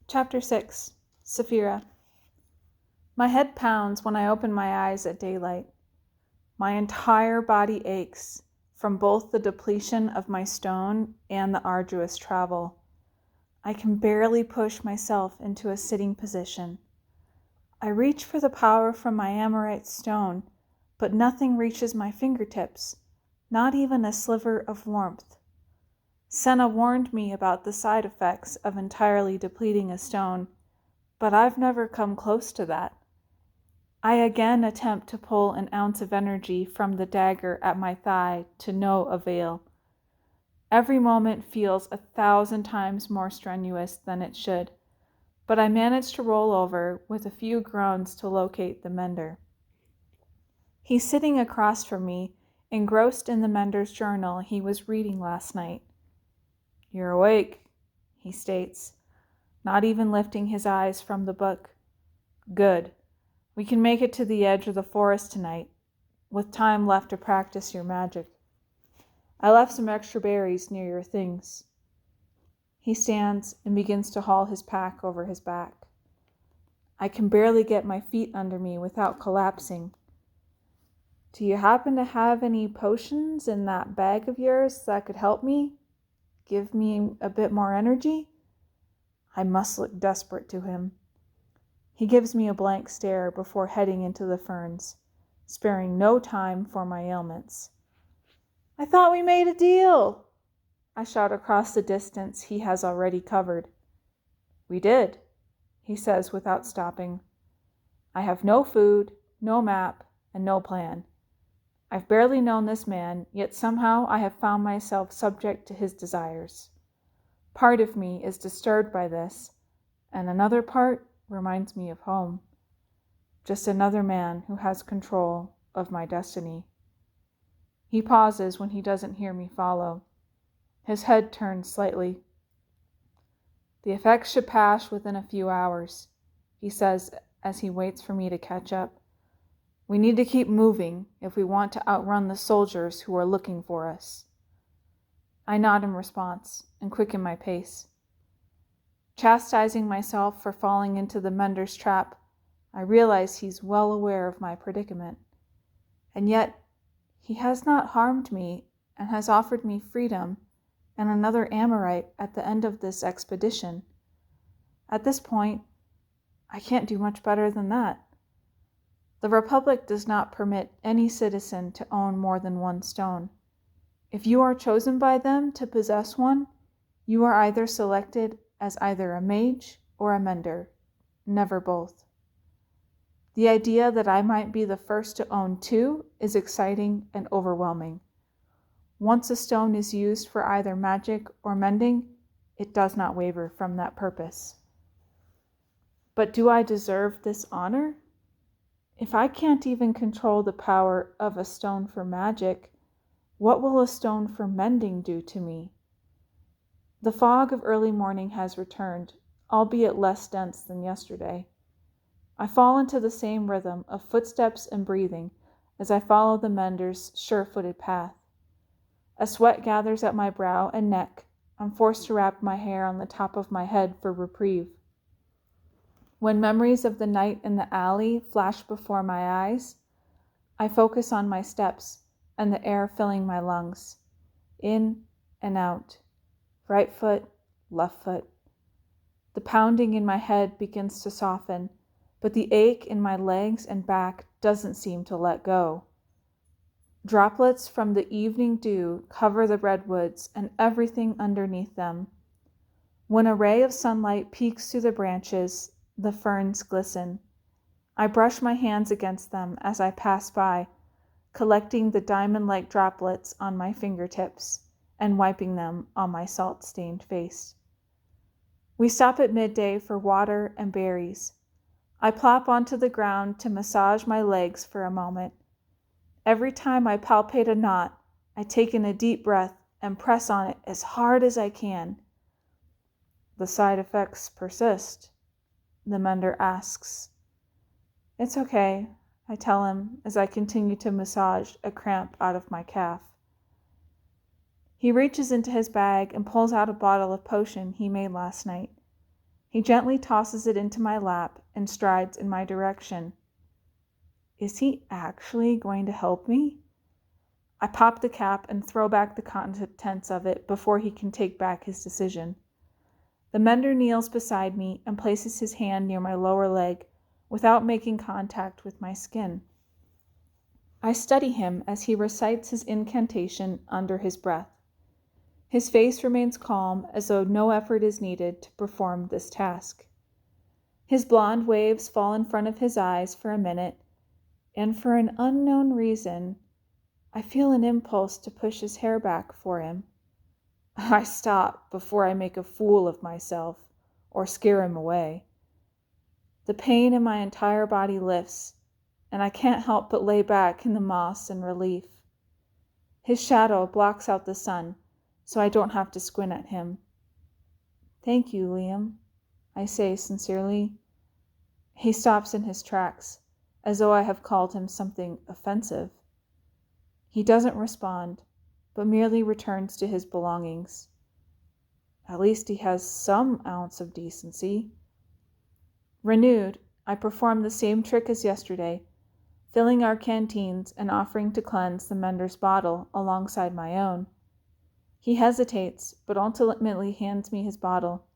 Chapter 6. Saphira. My head pounds when I open my eyes at daylight. My entire body aches from both the depletion of my stone and the arduous travel. I can barely push myself into a sitting position. I reach for the power from my Amorite stone, but nothing reaches my fingertips, not even a sliver of warmth. Senna warned me about the side effects of entirely depleting a stone, but I've never come close to that. I again attempt to pull an ounce of energy from the dagger at my thigh to no avail. Every moment feels 1,000 times more strenuous than it should, but I manage to roll over with a few groans to locate the mender. He's sitting across from me, engrossed in the mender's journal he was reading last night. "You're awake," he states, not even lifting his eyes from the book. "Good. We can make it to the edge of the forest tonight, with time left to practice your magic. I left some extra berries near your things." He stands and begins to haul his pack over his back. I can barely get my feet under me without collapsing. "Do you happen to have any potions in that bag of yours that could help me? Give me a bit more energy?" I must look desperate to him. He gives me a blank stare before heading into the ferns, sparing no time for my ailments. "I thought we made a deal!" I shout across the distance he has already covered. "We did," he says without stopping. "I have no food, no map, and no plan. I've barely known this man, yet somehow I have found myself subject to his desires. Part of me is disturbed by this, and another part reminds me of home. Just another man who has control of my destiny." He pauses when he doesn't hear me follow. His head turns slightly. "The effects should pass within a few hours," he says as he waits for me to catch up. "We need to keep moving if we want to outrun the soldiers who are looking for us." I nod in response and quicken my pace. Chastising myself for falling into the mender's trap, I realize he's well aware of my predicament. And yet, he has not harmed me and has offered me freedom and another Amorite at the end of this expedition. At this point, I can't do much better than that. The Republic does not permit any citizen to own more than one stone. If you are chosen by them to possess one, you are either selected as either a mage or a mender, never both. The idea that I might be the first to own two is exciting and overwhelming. Once a stone is used for either magic or mending, it does not waver from that purpose. But do I deserve this honor? If I can't even control the power of a stone for magic, what will a stone for mending do to me? The fog of early morning has returned, albeit less dense than yesterday. I fall into the same rhythm of footsteps and breathing as I follow the mender's sure-footed path. A sweat gathers at my brow and neck. I'm forced to wrap my hair on the top of my head for reprieve. When memories of the night in the alley flash before my eyes, I focus on my steps and the air filling my lungs. In and out. Right foot, left foot. The pounding in my head begins to soften, but the ache in my legs and back doesn't seem to let go. Droplets from the evening dew cover the redwoods and everything underneath them. When a ray of sunlight peeks through the branches, the ferns glisten. I brush my hands against them as I pass by, collecting the diamond-like droplets on my fingertips and wiping them on my salt-stained face. We stop at midday for water and berries. I plop onto the ground to massage my legs for a moment. Every time I palpate a knot, I take in a deep breath and press on it as hard as I can. "The side effects persist?" the mender asks. "It's okay," I tell him as I continue to massage a cramp out of my calf. He reaches into his bag and pulls out a bottle of potion he made last night. He gently tosses it into my lap and strides in my direction. Is he actually going to help me? I pop the cap and throw back the contents of it before he can take back his decision. The mender kneels beside me and places his hand near my lower leg without making contact with my skin. I study him as he recites his incantation under his breath. His face remains calm as though no effort is needed to perform this task. His blonde waves fall in front of his eyes for a minute, and for an unknown reason, I feel an impulse to push his hair back for him. I stop before I make a fool of myself or scare him away. The pain in my entire body lifts, and I can't help but lay back in the moss in relief. His shadow blocks out the sun, so I don't have to squint at him. Thank you, Liam, I say sincerely. He stops in his tracks, as though I have called him something offensive. He doesn't respond, but merely returns to his belongings. At least he has some ounce of decency. Renewed, I perform the same trick as yesterday, filling our canteens and offering to cleanse the mender's bottle alongside my own. He hesitates, but ultimately hands me his bottle.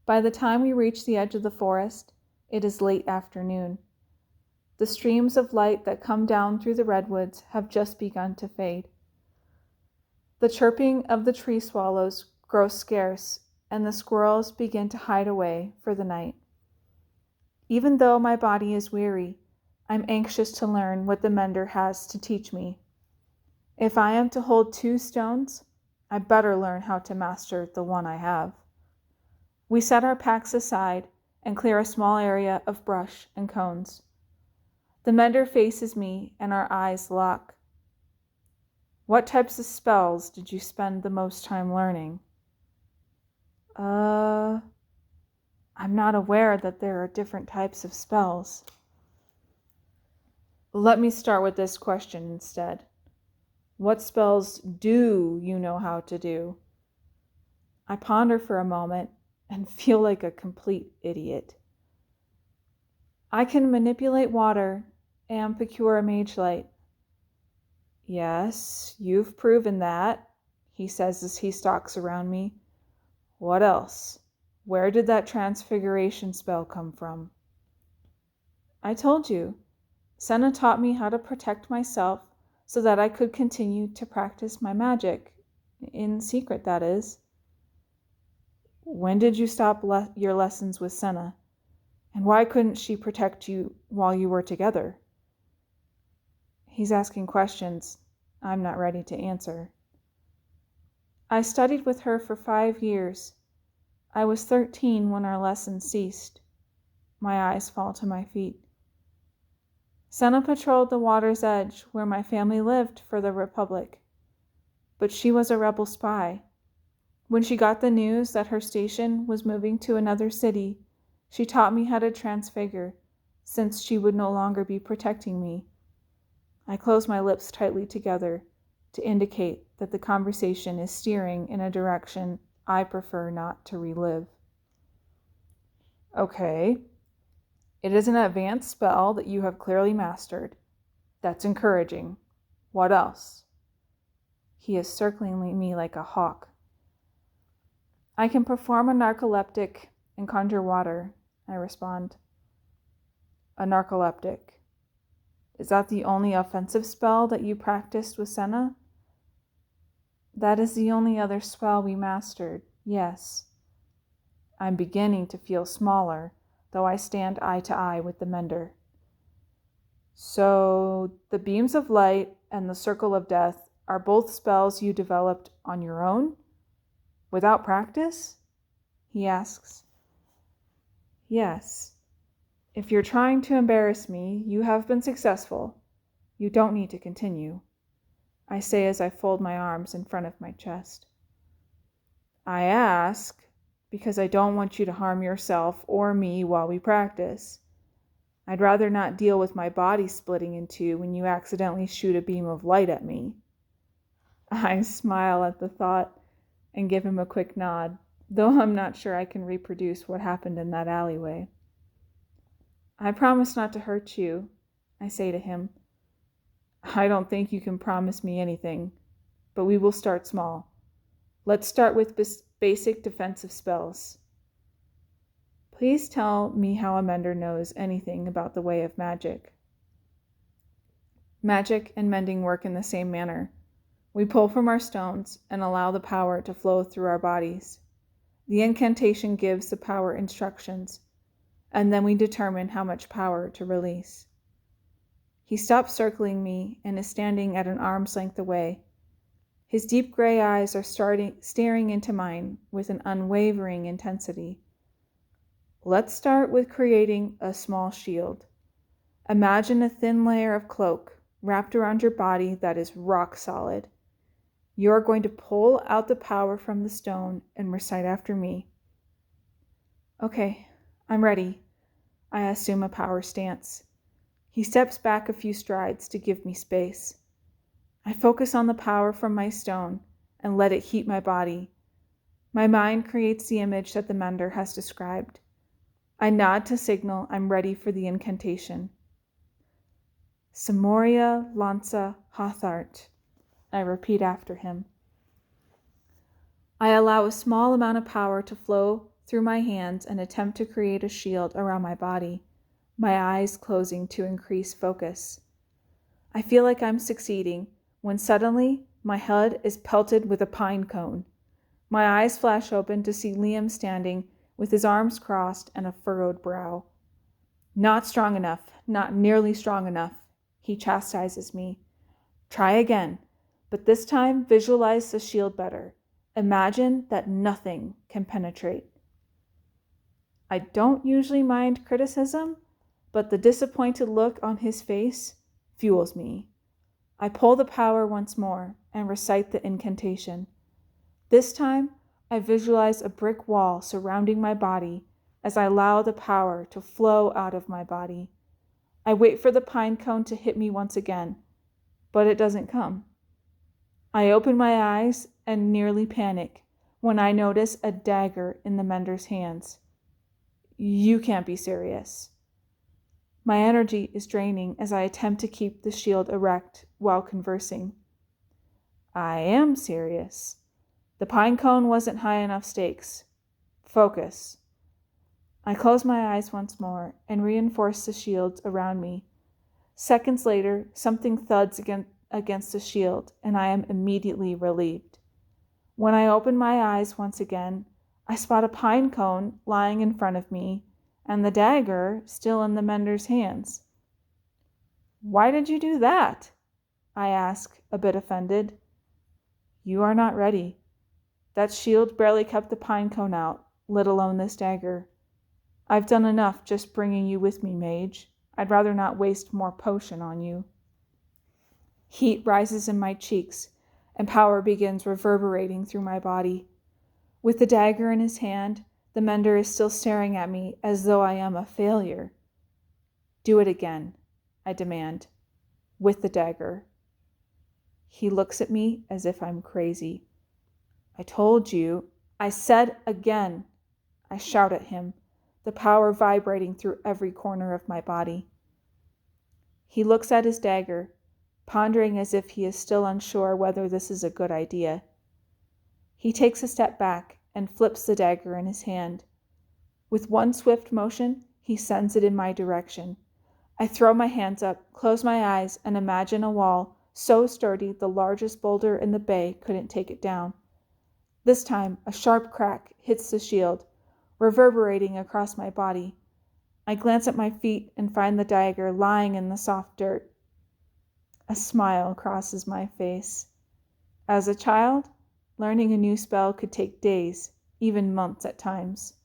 By the time we reach the edge of the forest, it is late afternoon. The streams of light that come down through the redwoods have just begun to fade. The chirping of the tree swallows grows scarce, and the squirrels begin to hide away for the night. Even though my body is weary, I'm anxious to learn what the mender has to teach me. If I am to hold 2 stones, I better learn how to master the one I have. We set our packs aside and clear a small area of brush and cones. The mender faces me and our eyes lock. What types of spells did you spend the most time learning? I'm not aware that there are different types of spells. Let me start with this question instead. What spells do you know how to do? I ponder for a moment and feel like a complete idiot. I can manipulate water and procure a mage light. Yes, you've proven that, he says as he stalks around me. What else? Where did that transfiguration spell come from? I told you. Senna taught me how to protect myself so that I could continue to practice my magic. In secret, that is. When did you stop your lessons with Senna? And why couldn't she protect you while you were together? He's asking questions I'm not ready to answer. I studied with her for 5 years. I was 13 when our lessons ceased. My eyes fall to my feet. Senna patrolled the water's edge where my family lived for the Republic. But she was a rebel spy. When she got the news that her station was moving to another city, she taught me how to transfigure, since she would no longer be protecting me. I close my lips tightly together to indicate that the conversation is steering in a direction I prefer not to relive. Okay. It is an advanced spell that you have clearly mastered. That's encouraging. What else? He is circling me like a hawk. I can perform a narcoleptic and conjure water, I respond. A narcoleptic. Is that the only offensive spell that you practiced with Senna? That is the only other spell we mastered, yes. I'm beginning to feel smaller, though I stand eye to eye with the mender. So, the beams of light and the circle of death are both spells you developed on your own? Without practice? He asks. Yes. If you're trying to embarrass me, you have been successful. You don't need to continue, I say as I fold my arms in front of my chest. I ask because I don't want you to harm yourself or me while we practice. I'd rather not deal with my body splitting in two when you accidentally shoot a beam of light at me. I smile at the thought and give him a quick nod. though I'm not sure I can reproduce what happened in that alleyway. I promise not to hurt you, I say to him. I don't think you can promise me anything, but we will start small. Let's start with basic defensive spells. Please tell me how a mender knows anything about the way of magic. Magic and mending work in the same manner. We pull from our stones and allow the power to flow through our bodies. The incantation gives the power instructions, and then we determine how much power to release. He stops circling me and is standing at an arm's length away. His deep gray eyes are staring into mine with an unwavering intensity. Let's start with creating a small shield. Imagine a thin layer of cloak wrapped around your body that is rock solid. You're going to pull out the power from the stone and recite after me. Okay, I'm ready. I assume a power stance. He steps back a few strides to give me space. I focus on the power from my stone and let it heat my body. My mind creates the image that the mender has described. I nod to signal I'm ready for the incantation. Samoria Lanza Hathart, I repeat after him. I allow a small amount of power to flow through my hands and attempt to create a shield around my body, my eyes closing to increase focus. I feel like I'm succeeding when suddenly my head is pelted with a pine cone. My eyes flash open to see Liam standing with his arms crossed and a furrowed brow. Not strong enough, not nearly strong enough, he chastises me. Try again, but this time visualize the shield better. Imagine that nothing can penetrate. I don't usually mind criticism, but the disappointed look on his face fuels me. I pull the power once more and recite the incantation. This time, I visualize a brick wall surrounding my body as I allow the power to flow out of my body. I wait for the pine cone to hit me once again, but it doesn't come. I open my eyes and nearly panic when I notice a dagger in the mender's hands. You can't be serious. My energy is draining as I attempt to keep the shield erect while conversing. I am serious. The pine cone wasn't high enough stakes. Focus. I close my eyes once more and reinforce the shields around me. Seconds later, something thuds against the shield, and I am immediately relieved. When I open my eyes once again, I spot a pine cone lying in front of me and the dagger still in the mender's hands. Why did you do that? I ask, a bit offended. You are not ready. That shield barely kept the pine cone out, let alone this dagger. I've done enough just bringing you with me, mage. I'd rather not waste more potion on you. Heat rises in my cheeks, and power begins reverberating through my body. With the dagger in his hand, the mender is still staring at me as though I am a failure. Do it again, I demand, with the dagger. He looks at me as if I'm crazy. I told you. I said again. I shout at him, the power vibrating through every corner of my body. He looks at his dagger, pondering as if he is still unsure whether this is a good idea. He takes a step back and flips the dagger in his hand. With one swift motion, he sends it in my direction. I throw my hands up, close my eyes, and imagine a wall so sturdy the largest boulder in the bay couldn't take it down. This time, a sharp crack hits the shield, reverberating across my body. I glance at my feet and find the dagger lying in the soft dirt. A smile crosses my face. As a child, learning a new spell could take days, even months at times.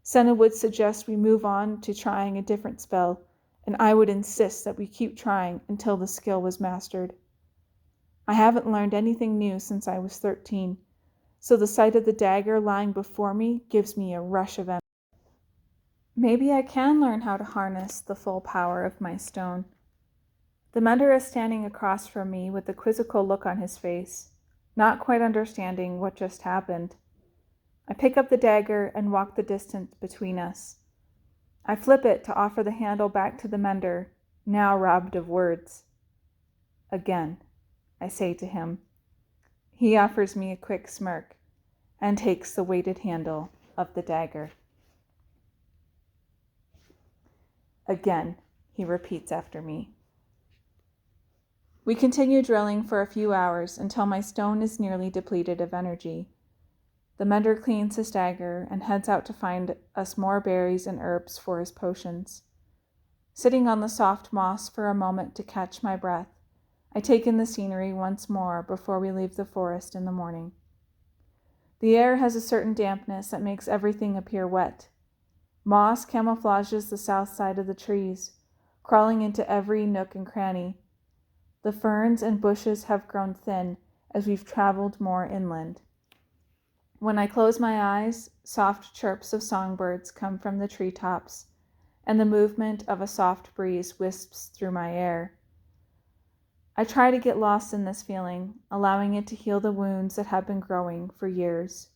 Senna would suggest we move on to trying a different spell, and I would insist that we keep trying until the skill was mastered. I haven't learned anything new since I was 13, so the sight of the dagger lying before me gives me a rush of energy. Maybe I can learn how to harness the full power of my stone. The mender is standing across from me with a quizzical look on his face, not quite understanding what just happened. I pick up the dagger and walk the distance between us. I flip it to offer the handle back to the mender, now robbed of words. Again, I say to him. He offers me a quick smirk and takes the weighted handle of the dagger. Again, he repeats after me. We continue drilling for a few hours until my stone is nearly depleted of energy. The mender cleans his dagger and heads out to find us more berries and herbs for his potions. Sitting on the soft moss for a moment to catch my breath, I take in the scenery once more before we leave the forest in the morning. The air has a certain dampness that makes everything appear wet. Moss camouflages the south side of the trees, crawling into every nook and cranny. The ferns and bushes have grown thin as we've traveled more inland. When I close my eyes, soft chirps of songbirds come from the treetops, and the movement of a soft breeze wisps through my air. I try to get lost in this feeling, allowing it to heal the wounds that have been growing for years.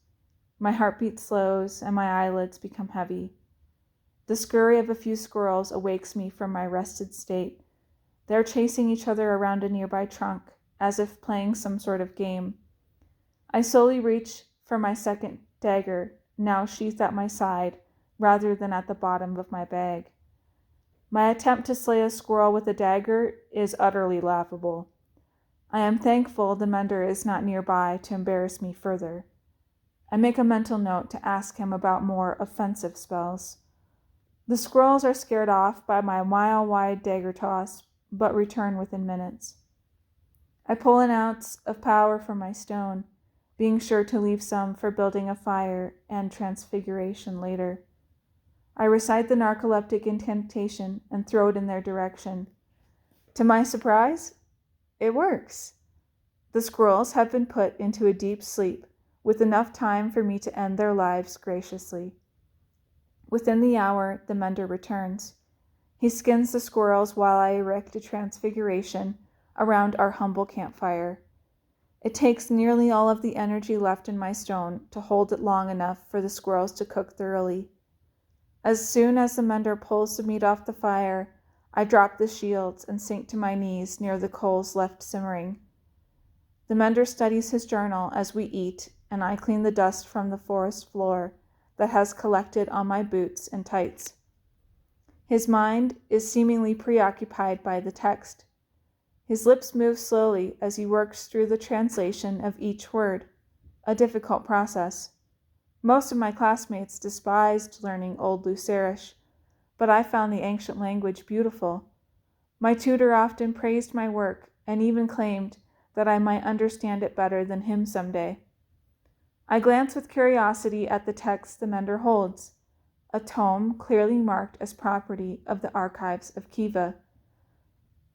My heartbeat slows and my eyelids become heavy. The scurry of a few squirrels awakes me from my rested state. They're chasing each other around a nearby trunk, as if playing some sort of game. I slowly reach for my second dagger, now sheathed at my side, rather than at the bottom of my bag. My attempt to slay a squirrel with a dagger is utterly laughable. I am thankful the mender is not nearby to embarrass me further. I make a mental note to ask him about more offensive spells. The squirrels are scared off by my mile-wide dagger toss, but return within minutes. I pull an ounce of power from my stone, being sure to leave some for building a fire and transfiguration later. I recite the narcoleptic incantation and throw it in their direction. To my surprise, it works. The squirrels have been put into a deep sleep, with enough time for me to end their lives graciously. Within the hour, the mender returns. He skins the squirrels while I erect a transfiguration around our humble campfire. It takes nearly all of the energy left in my stone to hold it long enough for the squirrels to cook thoroughly. As soon as the mender pulls the meat off the fire, I drop the shields and sink to my knees near the coals left simmering. The mender studies his journal as we eat, and I clean the dust from the forest floor that has collected on my boots and tights. His mind is seemingly preoccupied by the text. His lips move slowly as he works through the translation of each word, a difficult process. Most of my classmates despised learning Old Lucerish, but I found the ancient language beautiful. My tutor often praised my work and even claimed that I might understand it better than him someday. I glance with curiosity at the text the mender holds, a tome clearly marked as property of the archives of Kiva.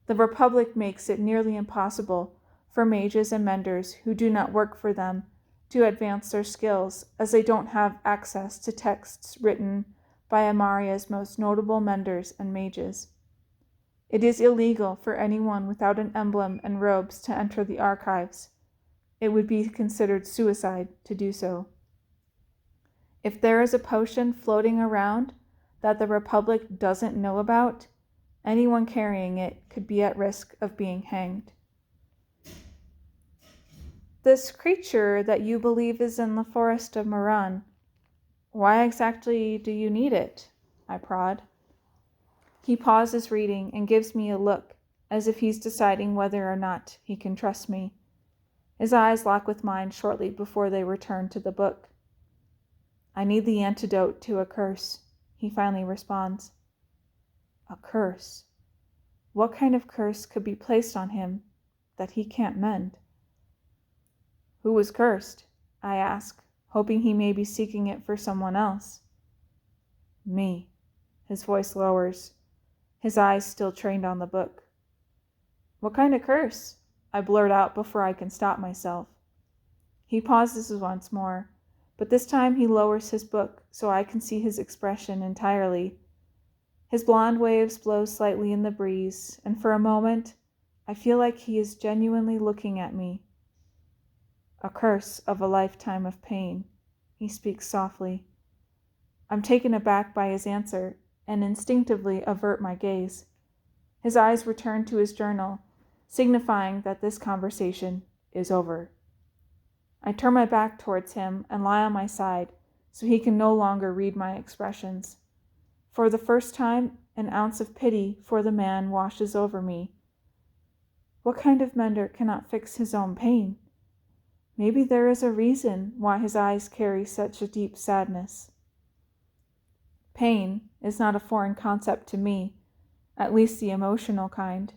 The Republic makes it nearly impossible for mages and menders who do not work for them to advance their skills, as they don't have access to texts written by Amaria's most notable menders and mages. It is illegal for anyone without an emblem and robes to enter the archives. It would be considered suicide to do so. If there is a potion floating around that the Republic doesn't know about, anyone carrying it could be at risk of being hanged. This creature that you believe is in the forest of Moran, why exactly do you need it? I prod. He pauses reading and gives me a look, as if he's deciding whether or not he can trust me. His eyes lock with mine shortly before they return to the book. I need the antidote to a curse, he finally responds. A curse? What kind of curse could be placed on him that he can't mend? Who was cursed? I ask, hoping he may be seeking it for someone else. Me. His voice lowers, his eyes still trained on the book. What kind of curse? I blurt out before I can stop myself. He pauses once more, but this time he lowers his book so I can see his expression entirely. His blonde waves blow slightly in the breeze, and for a moment, I feel like he is genuinely looking at me. A curse of a lifetime of pain, He speaks softly. I'm taken aback by his answer and instinctively avert my gaze. His eyes return to his journal, signifying that this conversation is over. I turn my back towards him and lie on my side so he can no longer read my expressions. For the first time, an ounce of pity for the man washes over me. What kind of mender cannot fix his own pain? Maybe there is a reason why his eyes carry such a deep sadness. Pain is not a foreign concept to me, at least the emotional kind.